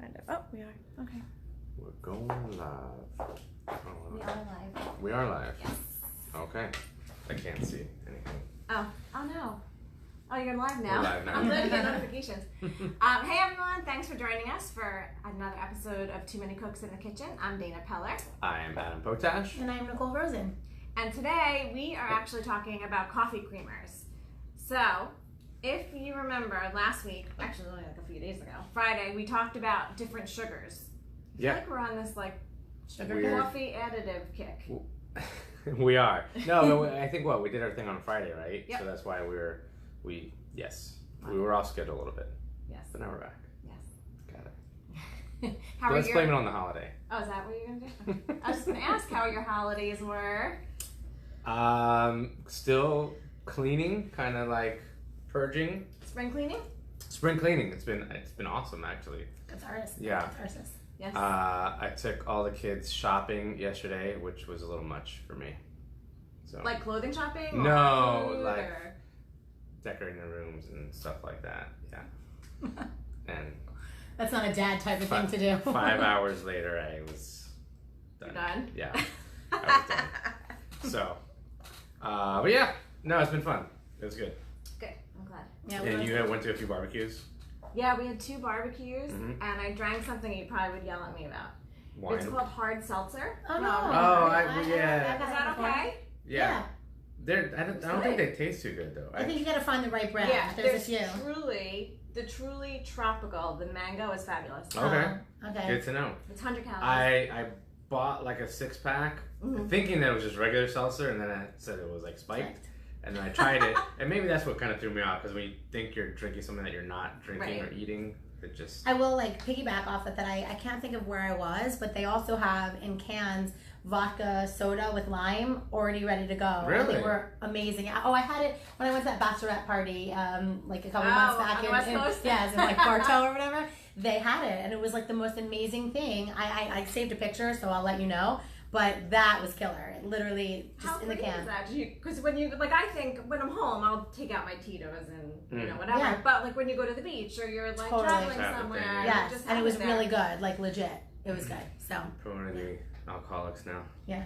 Kind of. Oh, we are. Okay. We're going live. We are live. We are live. Yes. Okay. I can't see anything. Oh no. Oh, you're live now? We're live now. I'm ready to get notifications. Hey everyone, thanks for joining us for another episode of Too Many Cooks in the Kitchen. I'm Dana Peller. I am Adam Potash. And I'm Nicole Rosen. And today we are actually talking about coffee creamers. So, if you remember last week, actually only like a few days ago, Friday, we talked about different sugars. I feel like we're on this like Sugar Weird. coffee additive kick. We are. No, I think we did our thing on Friday, right? Yep. So that's why we were off schedule a little bit, Yes. but now we're back. Yes. Got it. How So are let's blame it on the holiday. Oh, is that what you're gonna do? I was just gonna ask how your holidays were. Still cleaning, kind of like purging. Spring cleaning? Spring cleaning. It's been awesome actually. Catharsis. Yeah. Catharsis. Yes. I took all the kids shopping yesterday, which was a little much for me. So Like clothing shopping? Or No, food like- or... decorating the rooms and stuff like that. Yeah. And That's not a dad type of thing to do. 5 hours later, I was done. You're done? Yeah. I was done. So, but yeah, no, it's been fun. It was good. Good. I'm glad. Yeah, And you went to a few barbecues. Yeah, we had 2 barbecues, Mhm. and I drank something you probably would yell at me about. Wine. It's called hard seltzer. Oh, no. yeah. Is that okay? Yeah. I don't think they taste too good though. I think you gotta find the right brand. Yeah, There's a few. the truly tropical. The mango is fabulous. Okay. Okay. Good to know. It's 100 calories. I bought like a 6-pack, Mhm. thinking that it was just regular seltzer, and then I said it was like spiked. And then I tried it, and maybe that's what kind of threw me off, because when you think you're drinking something that you're not drinking Right. or eating, it just... I will like piggyback off of that. I can't think of where I was, but they also have in cans vodka soda with lime already ready to go. Really? They were amazing. Oh, I had it when I went to that bachelorette party like a couple months back on the West Coast? yes, in like Bartow or whatever. They had it, and it was like the most amazing thing. I saved a picture, so I'll let you know. But that was killer. Literally just How in the great can. is that? Because when you like, I think when I'm home, I'll take out my Tito's and you know whatever. Yeah. But like when you go to the beach or you're like Totally. traveling That somewhere, thing, yeah. you Yes, just and it have was there. really good, like legit. It was good. So Promoting the alcoholics now. yeah,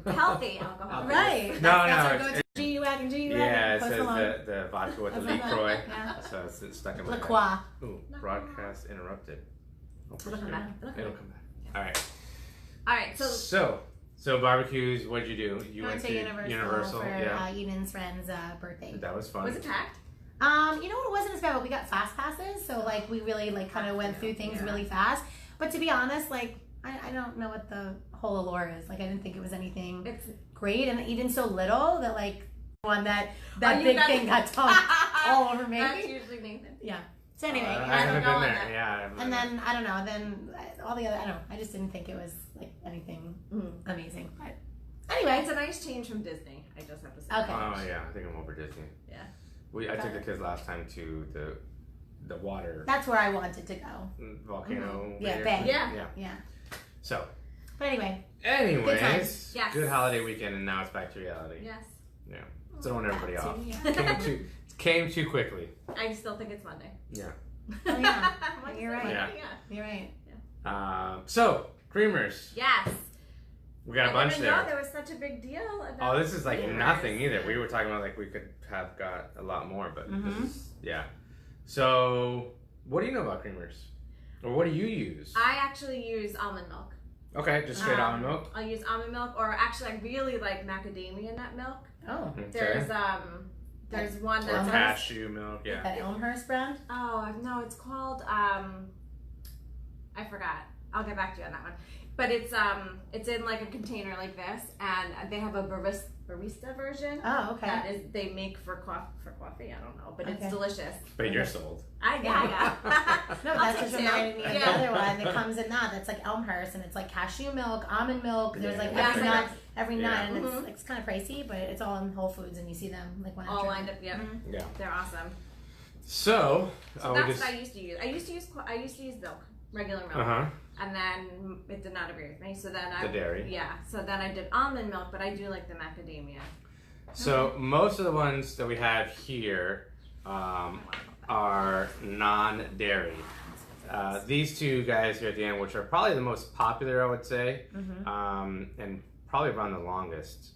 healthy alcohol. right. No, That's no, what goes to G wagon, G wagon. Yeah, it Post says Malone. the vodka with the That's what I LaCroix. Yeah. So it's stuck in my head. LaCroix. Ooh, broadcast interrupted. It'll come back. It'll come back. All right. All right, so So barbecues, what'd you do? You Went to Universal for yeah. Eden's friend's birthday. That was fun. was it packed? You know what? It wasn't as bad, but we got fast passes, so like we really like kind of went through things really fast. But to be honest, like I don't know what the whole allure is. Like I didn't think it was anything It's great, and Eden so little that like one that Oh, you big got- thing got dumped all over me. That's usually Nathan. Yeah. So anyway, I don't haven't know been on there. that. Yeah. I haven't and been then I don't know. Then all the other, I don't know. I just didn't think it was like anything Mhm. amazing. But anyway, It's a nice change from Disney. I just have to say. Okay. there. Oh yeah, I think I'm over Disney. Yeah. I took the kids last time to the water that's where I wanted to go. volcano. Yeah, bay or bay. something. Yeah. Yeah. Yeah. So, But anyway, anyways, times. Yes. good holiday weekend, and now it's back to reality. Yes. So don't want everybody back off. to you. Came too quickly. I still think it's Monday. Yeah. Oh, yeah. Like, You're right. Yeah. You're right. So creamers, Yes. we got a I bunch didn't there. know there was such a big deal about Oh, this is like creamers. nothing either. We were talking about like we could have got a lot more, but Mhm. this is, yeah. So, what do you know about creamers? Or what do you use? I actually use almond milk. Okay, just straight almond milk. I'll use almond milk, or actually, I really like macadamia nut milk. Oh, There's Okay. there's one Or that's cashew milk, yeah. that Elmhurst brand. oh no, it's called I forgot. I'll get back to you on that one. But it's in like a container like this, and they have a barista version. Oh, okay. That is they make for coffee. I don't know, but Okay. it's delicious. But you're sold. Yeah. No, I'll that take just two. reminded me of the Yeah. other one that comes in that. That's like Elmhurst, and it's like cashew milk, almond milk. There's like Yeah, every I nut, know. every Yeah. nut, and Mhm. it's kind of pricey, but it's all in Whole Foods, and you see them like one All after lined up. Yep. Mhm. Yeah. They're awesome. So, So we that's just. what I used to use. I used to use milk, regular milk, Uh huh. and then it did not agree with me. So then I The dairy. Yeah. So then I did almond milk, but I do like the macadamia. So most of the ones that we have here are non-dairy. these two guys here at the end, which are probably the most popular, I would say, and probably run the longest,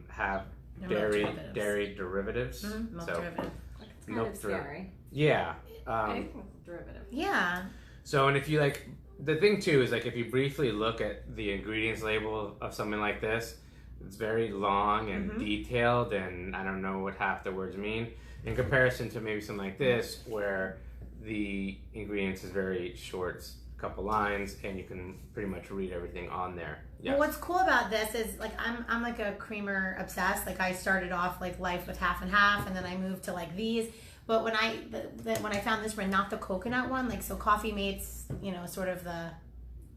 have dairy derivatives. Milk So derivative. It's kind of scary. yeah. Anything with derivative. Yeah. So, and if you like, the thing too is like if you briefly look at the ingredients label of something like this, it's very long and detailed, and I don't know what half the words mean in comparison to maybe something like this where the ingredients is very short, couple lines, and you can pretty much read everything on there. Yes. Well, what's cool about this is like I'm like a creamer obsessed. Like I started off like life with half and half, and then I moved to like these. But when I found this brand, not the coconut one, like so Coffee Mates, you know, sort of the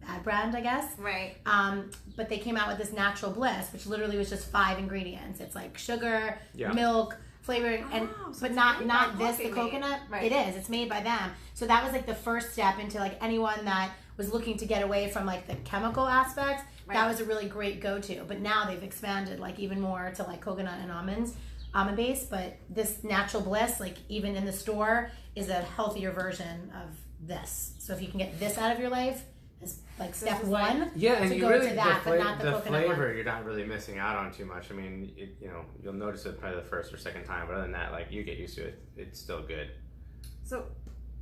bad brand, I guess. Right. But they came out with this Natural Bliss, which literally was just 5 ingredients. It's like sugar, milk, flavoring, and so but it's not made by this Coffee the Mate. coconut. Right. It is. It's made by them. So that was like the first step into like anyone that was looking to get away from like the chemical aspects. Right. That was a really great go-to. But now they've expanded like even more to like coconut and almond based. But this Natural Bliss, like even in the store, is a healthier version of this. So if you can get this out of your life, is like step one. Yeah, and to you go really to that, but not the the coconut flavor one. you're not really missing out on too much. I mean, you know, you'll notice it probably the first or second time, but other than that, like you get used to it. It's still good. So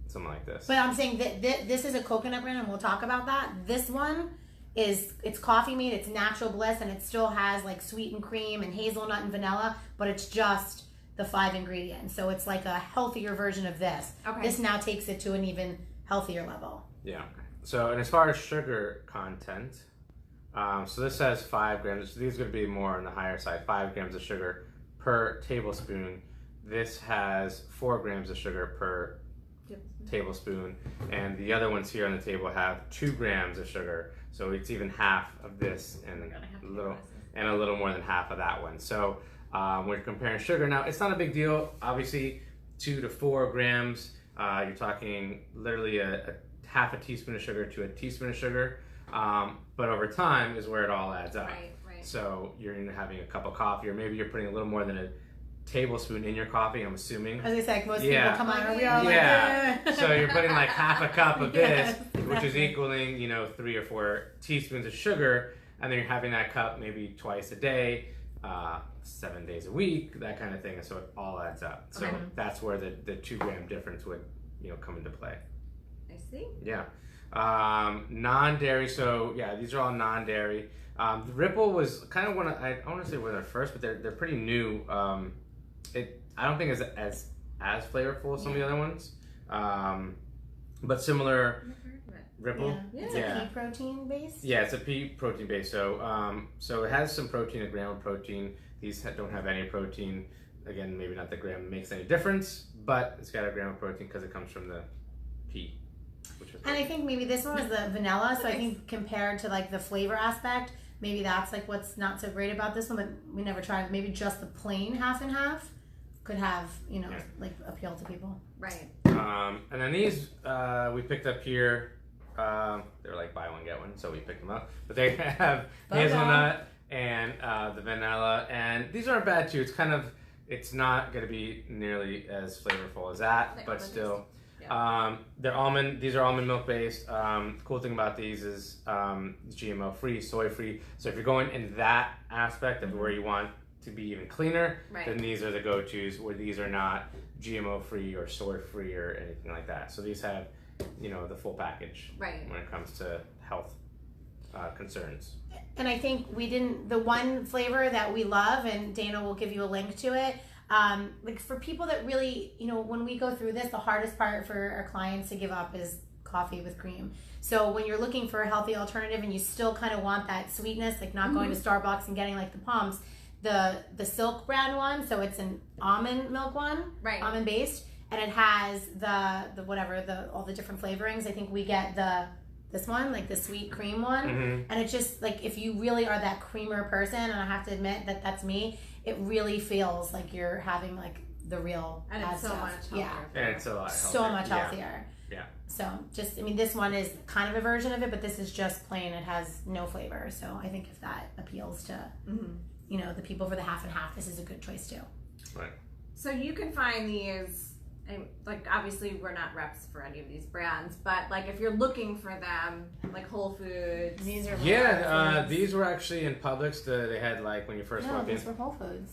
Something like this. But I'm saying that this is a coconut brand, and we'll talk about that. This one it's Coffee Mate, it's Natural Bliss, and it still has like sweetened cream and hazelnut and vanilla, but it's just the 5 ingredients. So it's like a healthier version of this. Okay. This now takes it to an even healthier level. Yeah. So, and as far as sugar content, so this has 5 grams. So these are going to be more on the higher side, 5 grams of sugar per tablespoon. This has 4 grams of sugar per tablespoon, and the other ones here on the table have 2 grams of sugar. So it's even half of this, and a little more than half of that one. So we're comparing sugar. Now it's not a big deal. Obviously, 2 to 4 grams. You're talking literally a half a teaspoon of sugar to a teaspoon of sugar. But over time is where it all adds up. Right. So you're having a cup of coffee, or maybe you're putting a little more than a tablespoon in your coffee, I'm assuming. As I said, most people come on and we are Yeah. like, So you're putting like half a cup of this, Yes, which is exactly. equaling, you know, 3 or 4 teaspoons of sugar, and then you're having that cup maybe twice a day, 7 days a week, that kind of thing, and so it all adds up. So that's where the 2 gram difference would, you know, come into play. I see. Yeah. Non-dairy, so yeah, these are all non-dairy. The Ripple was kind of one of, I don't want to say one of their first, but they're pretty new. I don't think it's as flavorful as some of the other ones, but similar. Ripple. Yeah. It's a pea protein based. Yeah, it's a pea protein base. So so it has some protein, a gram of protein. These don't have any protein. Again, maybe not the gram makes any difference, but it's got a gram of protein because it comes from the pea. And I think maybe this one was the vanilla, so I think compared to like the flavor aspect, maybe that's like what's not so great about this one, but we never tried. Maybe just the plain half and half could have, you know, like appeal to people. Right. And then these we picked up here. They're like buy one get one, so we picked them up. But they have hazelnut and the vanilla, and these aren't bad too. It's not going to be nearly as flavorful as that, but still. They're almond. These are almond milk based. Cool thing about these is GMO free, soy free. So if you're going in that aspect of where you want to be even cleaner, then these are the go-tos. Where these are not GMO free or soy free or anything like that. So these have, you know, the full package when it comes to health concerns. And I think the one flavor that we love, and Dana will give you a link to it. Like for people that really, you know, when we go through this, the hardest part for our clients to give up is coffee with cream. So when you're looking for a healthy alternative and you still kind of want that sweetness, like not going to Starbucks and getting like the pumps, the Silk brand one, so it's an almond milk one, almond based, and it has the whatever, all the different flavorings. I think we get this one, like the sweet cream one, and it's just like if you really are that creamer person, and I have to admit that that's me, it really feels like you're having like the real and it's so stuff. much healthier. And it's a lot healthier. So much healthier. Yeah. So just, I mean, this one is kind of a version of it, but this is just plain. It has no flavor. So I think if that appeals to, you know, the people for the half and half, this is a good choice too. Right. So you can find these And like obviously we're not reps for any of these brands, but like if you're looking for them, like Whole Foods. These are these were actually in Publix. They had like when you first no, walked in. these were Whole Foods.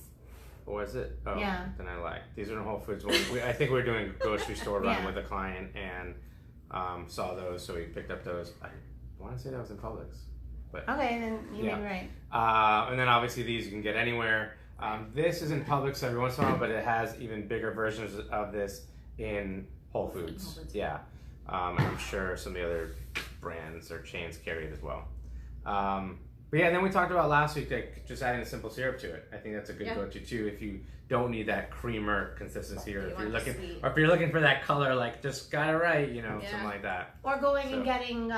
Or was it? Oh, Yeah. Then I lied. These are in Whole Foods. I think we were doing a grocery store run Yeah. with a client and saw those, so we picked up those. I want to say that was in Publix. But Okay, then you Yeah. may be right. and then obviously these you can get anywhere. This is in Publix every once in a while, but it has even bigger versions of this in Whole Foods. Whole Foods. Yeah. And I'm sure some of the other brands or chains carry it as well. But yeah, and then we talked about last week like just adding a simple syrup to it. I think that's a good go-to too if you don't need that creamer consistency, or if you're looking for that color, like just got it right, something like that. Or going and getting,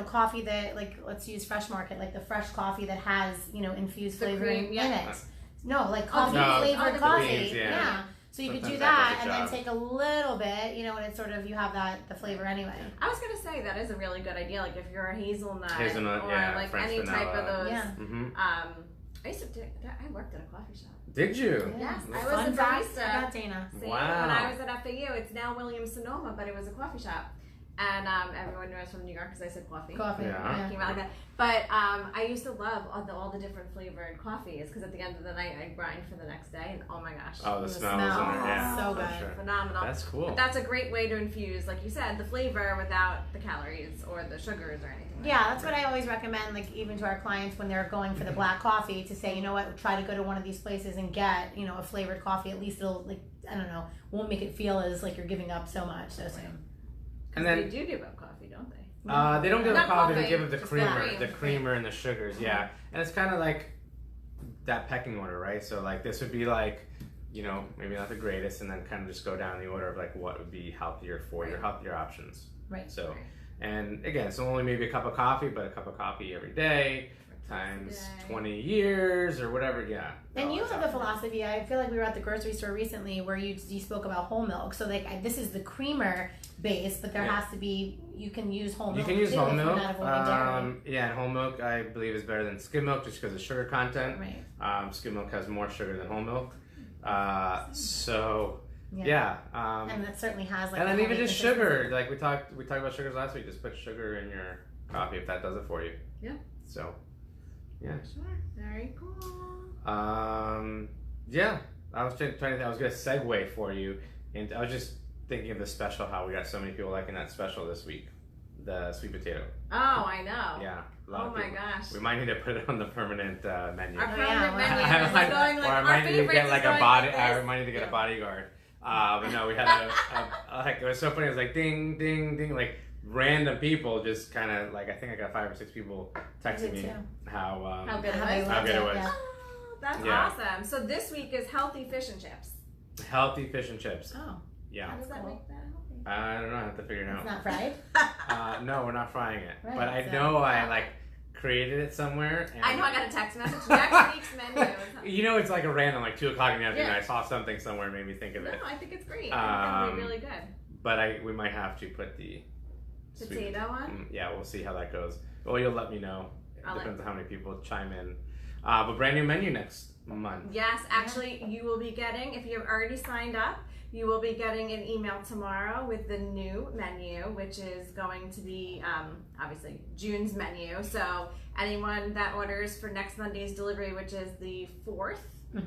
coffee that, like, let's use Fresh Market, like the fresh coffee that has, infused The flavoring cream, in it. No, like coffee No, flavored the coffee. beans, yeah. So you could Sometimes do that that does a and then job. take a little bit, and it's sort of, you have the flavor anyway. I was gonna say that is a really good idea. Like if you're a hazelnut, or yeah, like French any type of vanilla. those. Yeah. Mm-hmm. I used to do. I worked at a coffee shop. Did you? Yes, Yeah. I was Fun a fact barista. about Dana. See, Wow. when I was at FAU, it's now Williams Sonoma, but it was a coffee shop. And everyone knew I was from New York because I said coffee. Coffee. Yeah. It came out like that. But I used to love all the different flavored coffees because at the end of the night I'd grind for the next day, and oh my gosh, Oh, the The smell. smell. Yeah, So for good. sure. phenomenal. That's cool. But that's a great way to infuse, like you said, the flavor without the calories or the sugars or anything. Like Yeah, that's what I always recommend, like even to our clients when they're going for the black coffee, to say, you know what, try to go to one of these places and get, a flavored coffee. At least it'll, like, I don't know, won't make it feel as like you're giving up so much so soon. And they then do give up coffee, don't they? they don't give Not the coffee, they coffee, give it the just creamer, the the cream. creamer and the sugars. Yeah, and it's kind of like that pecking order, right? So like this would be like, maybe not the greatest, and then kind of just go down the order of like what would be healthier for your healthier options. Right. So, and again, so only maybe a cup of coffee, but a cup of coffee every day times 20 years or whatever. Yeah. And you have a philosophy. I feel like we were at the grocery store recently where you spoke about whole milk. So like this is the creamer base, but there has to be, you can use whole milk. You can use whole if you're milk. not avoiding dairy. Yeah, and whole milk I believe is better than skim milk just because of sugar content. Right. Skim milk has more sugar than whole milk. So Yeah. yeah. And that certainly has like. And then a even healthy just consistency. sugar. Like we talked about sugars last week. Just put sugar in your coffee if that does it for you. Yeah. So, yeah. Sure. Very cool. Yeah. I was trying to think. I was gonna segue for you, and I was just thinking of the special. How we got so many people liking that special this week, the sweet potato. Oh, I know. Yeah. A lot Oh of my people. gosh. We might need to put it on the permanent menu. Our Oh, permanent yeah. menu I is might- going like or I our might need to favorites get is like a going body. like I this. might need to get Yeah. a bodyguard. But no, we had like it was so funny. It was like ding, ding, ding, like random people just kind of like I think I got 5 or 6 people texting me too. how How good it How was. they How good it loved was. Yeah. Oh, that's Yeah. awesome. So this week is healthy fish and chips. healthy fish and chips. Oh, Yeah, How does that cool. make that healthy? I don't know. I have to figure it it's out. not fried. No, we're not frying it, Right, but I so- know I like created it somewhere. And I know I got a text message. Next week's menu. You know, it's like a random, like 2 o'clock in the afternoon. Yeah. I saw something somewhere, and made me think of No, it. I think it's great. I think it'll be really good. But we might have to put the sweet Potato on? Yeah, we'll see how that goes. Well, you'll let me know. It I'll let- depends on how many people chime in. But brand new menu next month. Yes, actually, you will be getting, if you've already signed up, you will be getting an email tomorrow with the new menu, which is going to be obviously June's menu. So anyone that orders for next Monday's delivery, which is the 4th,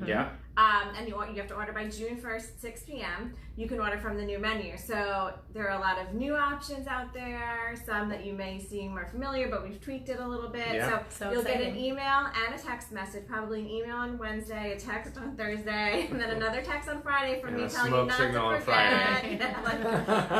Yeah. and you have to order by June 1st, 6 p.m. You can order from the new menu. So there are a lot of new options out there, some that you may seem more familiar, but we've tweaked it a little bit. Yeah. So You'll get an exciting. email and a text message, probably an email on Wednesday, a text on Thursday, and then another text on Friday from And me a telling you smoke not signal to on forget. Friday. Yeah, like,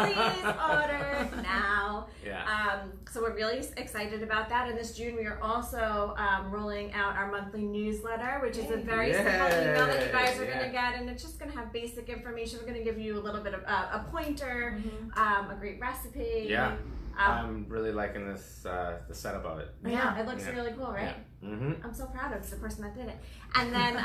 please order now. Yeah. So we're really excited about that. And this June, we are also rolling out our monthly newsletter, which is a very simple email that you guys are going to get, and it's just going to have basic information. We're going to give you a little bit of a pointer, a great recipe. Yeah. I'm really liking this, the setup of it. Yeah, it looks Yeah. really cool, right? Yeah. Mm-hmm. I'm so proud of the person that did it. And then,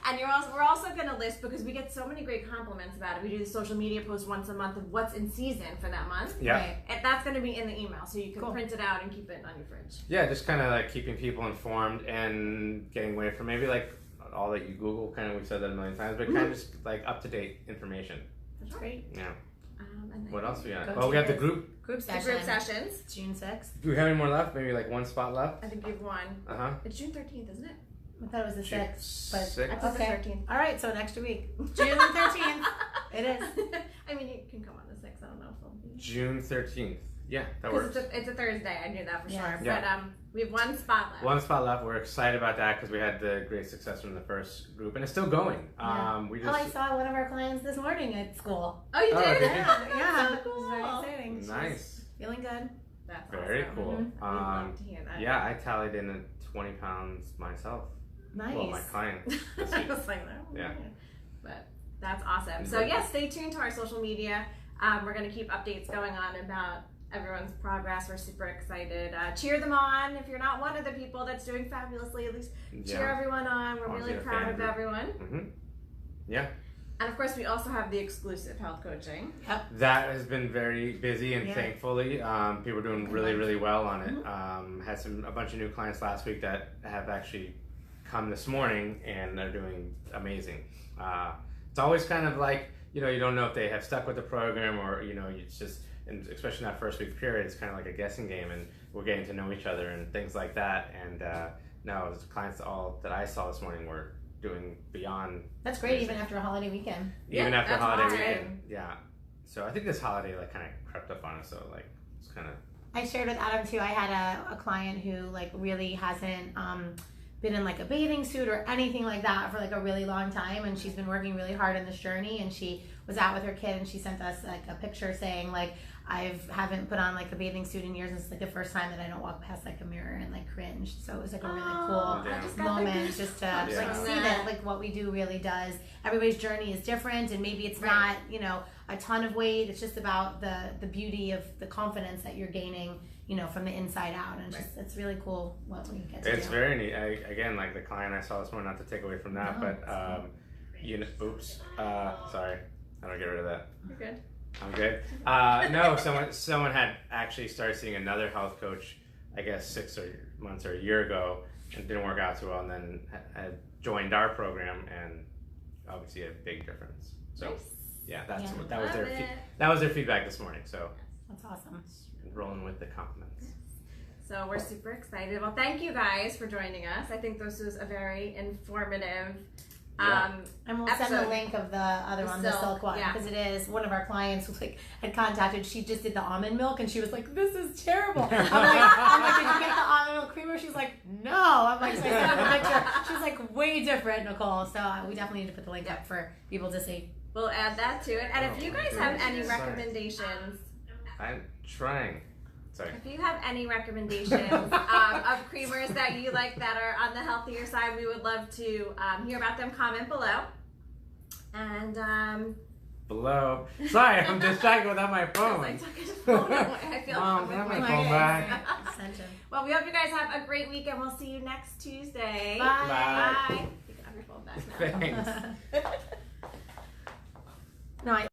and we're also going to list, because we get so many great compliments about it. We do the social media post once a month of what's in season for that month. Yeah. Right. And that's going to be in the email, so you can Cool. print it out and keep it on your fridge. Yeah, just kind of like keeping people informed and getting away from maybe like all that you Google. Kind of, we've said that a million times, but kind of just like up to date information. That's great. Yeah. And then What else we got? Go Well, we got the Tigers. group. Group the session. group sessions. June 6th. Do we have any more left? Maybe like one spot left. I think you've won. It's It's June 13th, isn't it? I thought it was the 6th. But Six. I thought Okay. the 13th. all right, so next week, June 13th. It is. I mean, you can come on the 6th. I don't know if it'll be. June 13th. Yeah, that Because works. it's a Thursday. I knew that for Yeah. sure. Yeah. But we have one spot left. One spot left. We're excited about that because we had the great success from the first group, and it's still going. Yeah. We Oh, I just saw one of our clients this morning at school. Oh, you Oh, did? did you? Yeah. So It was very cool. exciting. She's nice. Feeling good. That's Very awesome. cool. Mhm. We'd love to hear that. Yeah, I tallied in at 20 pounds myself. Nice. Well, my client. this I week. was like, no. Yeah. But that's awesome. So, yes, stay tuned to our social media. We're going to keep updates going on about everyone's progress. We're super excited. Cheer them on. If you're not one of the people that's doing fabulously, at least cheer Yeah. everyone on. We're Want to really see a proud fan of group. everyone. Mm-hmm. Yeah. And of course, we also have the exclusive health coaching. That has been very busy, and Yeah. thankfully, people are doing really, really well on it. Had a bunch of new clients last week that have actually come this morning and they're doing amazing. It's always kind of like, you don't know if they have stuck with the program or, it's just, and especially in that first week period, it's kind of like a guessing game, and we're getting to know each other and things like that. And no, the clients all that I saw this morning were doing beyond. That's great, even after a holiday weekend. Even Yeah, after that's holiday awesome. weekend. Yeah. So I think this holiday kind of crept up on us. So it's kind of. I shared with Adam too. I had a client who really hasn't been in a bathing suit or anything like that for a really long time, and she's been working really hard in this journey. And she was out with her kid, and she sent us a picture saying I haven't put on a bathing suit in years. And it's the first time that I don't walk past a mirror and cringe. So it was a really cool Yeah. I just got moment the just to Yeah. see that what we do really does. Everybody's journey is different, and maybe it's not a ton of weight. It's just about the beauty of the confidence that you're gaining from the inside out, and it's really cool what we get to It's do. very neat. Again, the client I saw this morning, not to take away from that, No, but oops, sorry, how do I get rid of that? You're good. I'm good. No, someone had actually started seeing another health coach, I guess 6 months or a year ago, and didn't work out too well, and then had joined our program, and obviously a big difference. So Nice. yeah, that was Love their it. that was their feedback this morning. So That's awesome. rolling with the compliments. So we're super excited. Well, thank you guys for joining us. I think this was a very informative. Yeah. And we'll send the Episode. link of the other The one, the silk, silk one, yeah. because it is one of our clients who had contacted. She just did the almond milk, and she was like, "This is terrible." I'm like, "Did you get the almond milk creamer?" She's like, "No." I'm like, so I sent her a picture. She's like, "Way different, Nicole." So we definitely need to put the link up for people to see. We'll add that to it. And if you guys have any recommendations, I'm trying. Sorry. if you have any recommendations of creamers that you like that are on the healthier side, we would love to hear about them. Comment below. And Below. Sorry, I'm distracted without my I phone. took his phone away. I feel Mom, like have my I'm phone like- back. Sent him. Well, we hope you guys have a great week, and we'll see you next Tuesday. Bye. Bye. You can have your phone back now. Thanks. No,